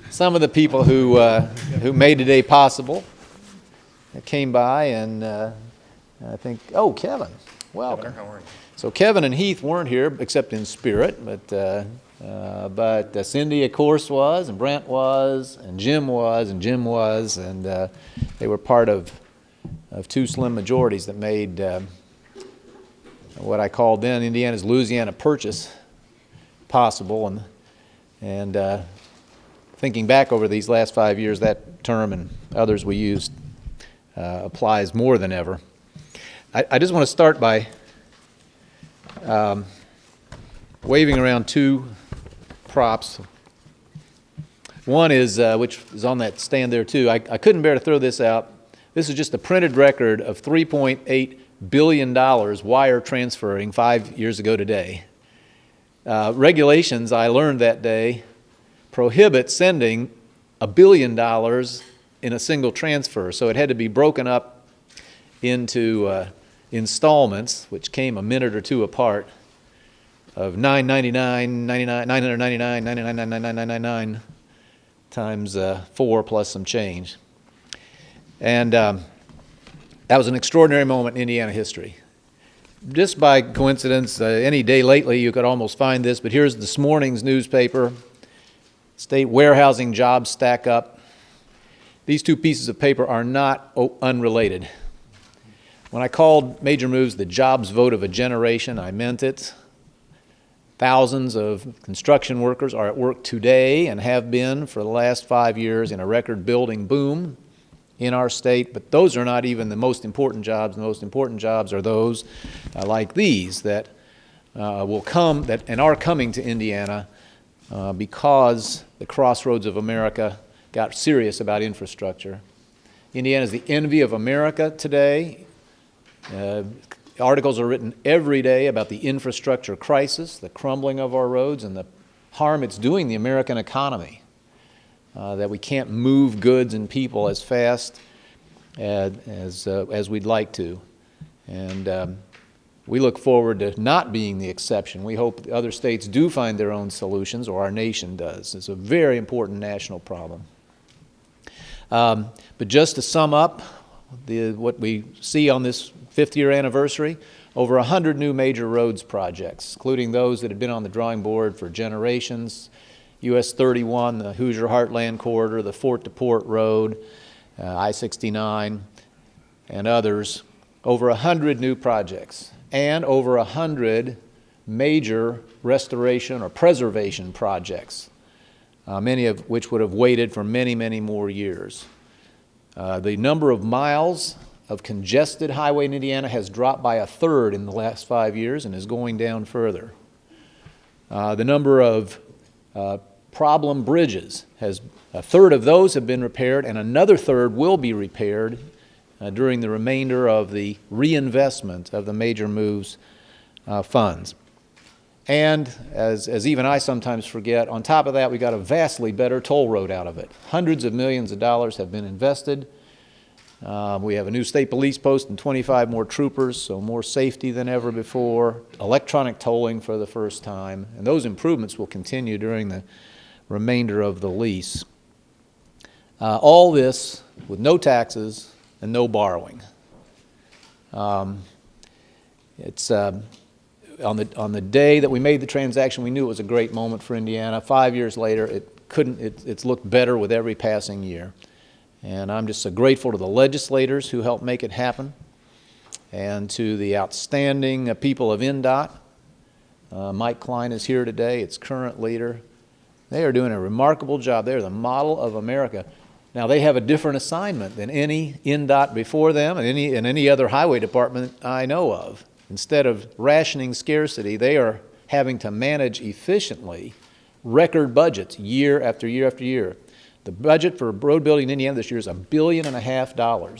Some of the people who made today possible came by, and I think, oh, Kevin, welcome. How are you? So Kevin and Heath weren't here except in spirit, but Cindy, of course, was, and Brent was, and Jim was, and they were part of two slim majorities that made what I called then Indiana's Louisiana Purchase possible, and thinking back over these last 5 years, that term and others we used applies more than ever. I just want to start by waving around two props. One is, which is on that stand there too. I couldn't bear to throw this out. This is just a printed record of $3.8 billion wire transferring 5 years ago today. Regulations, I learned that day, prohibit sending $1 billion in a single transfer. So it had to be broken up into installments, which came a minute or two apart, of $999, $999, $999 times 4 plus some change. And that was an extraordinary moment in Indiana history. Just by coincidence, any day lately you could almost find this, but here's this morning's newspaper. State warehousing jobs stack up. These two pieces of paper are not unrelated. When I called major moves the jobs vote of a generation, I meant it. Thousands of construction workers are at work today and have been for the last 5 years in a record building boom in our state, but those are not even the most important jobs. The most important jobs are those like these that will come and are coming to Indiana because the crossroads of America got serious about infrastructure. Indiana is the envy of America today. Articles are written every day about the infrastructure crisis, the crumbling of our roads, and the harm it's doing the American economy. That we can't move goods and people as fast as we'd like to. And we look forward to not being the exception. We hope other states do find their own solutions, or our nation does. It's a very important national problem. But just to sum up what we see on this 50th year anniversary, over 100 new major roads projects, including those that had been on the drawing board for generations. US 31, the Hoosier Heartland Corridor, the Fort to Port Road, I-69, and others. Over 100 new projects, and over 100 major restoration or preservation projects, many of which would have waited for many, many more years. The number of miles of congested highway in Indiana has dropped by 1/3 in the last 5 years and is going down further. The number of problem bridges, 1/3 of those have been repaired, and another 1/3 will be repaired during the remainder of the reinvestment of the major moves funds. And as even I sometimes forget, on top of that, we got a vastly better toll road out of it. Hundreds of millions of dollars have been invested. We have a new state police post and 25 more troopers, so more safety than ever before. Electronic tolling for the first time, and those improvements will continue during the remainder of the lease. All this with no taxes and no borrowing. It's on the day that we made the transaction, we knew it was a great moment for Indiana. 5 years later, it's looked better with every passing year. And I'm just so grateful to the legislators who helped make it happen, and to the outstanding people of INDOT. Mike Klein is here today, its current leader. They are doing a remarkable job. They're the model of America. Now, they have a different assignment than any INDOT before them and any other highway department I know of. Instead of rationing scarcity, they are having to manage efficiently record budgets year after year after year. The budget for road building in Indiana this year is $1.5 billion.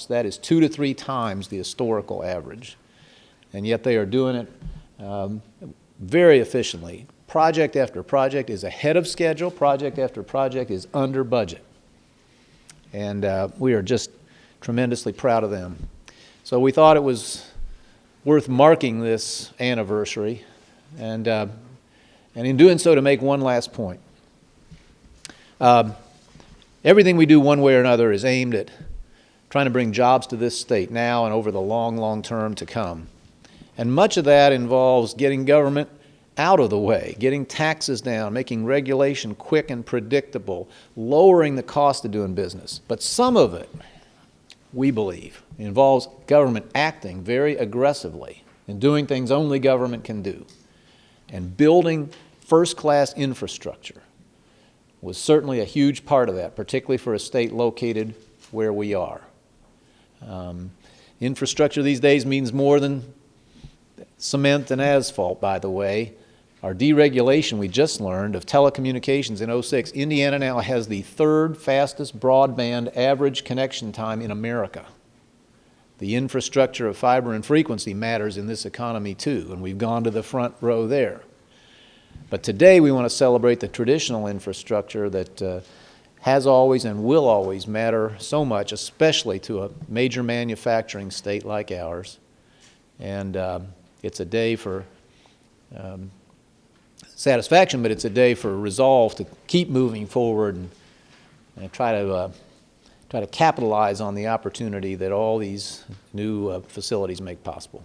That is 2 to 3 times the historical average. And yet they are doing it very efficiently. Project after project is ahead of schedule. Project after project is under budget. And we are just tremendously proud of them. So we thought it was worth marking this anniversary, and in doing so, to make one last point. Everything we do one way or another is aimed at trying to bring jobs to this state now and over the long, long term to come. And much of that involves getting government out of the way, getting taxes down, making regulation quick and predictable, lowering the cost of doing business. But some of it, we believe, involves government acting very aggressively and doing things only government can do. And building first-class infrastructure was certainly a huge part of that, particularly for a state located where we are. Infrastructure these days means more than cement and asphalt, by the way. Our deregulation, we just learned, of telecommunications in '06, Indiana now has the third fastest broadband average connection time in America. The infrastructure of fiber and frequency matters in this economy too, and we've gone to the front row there. But today we want to celebrate the traditional infrastructure that has always and will always matter so much, especially to a major manufacturing state like ours. And it's a day for satisfaction, but it's a day for resolve to keep moving forward and try to capitalize on the opportunity that all these new facilities make possible.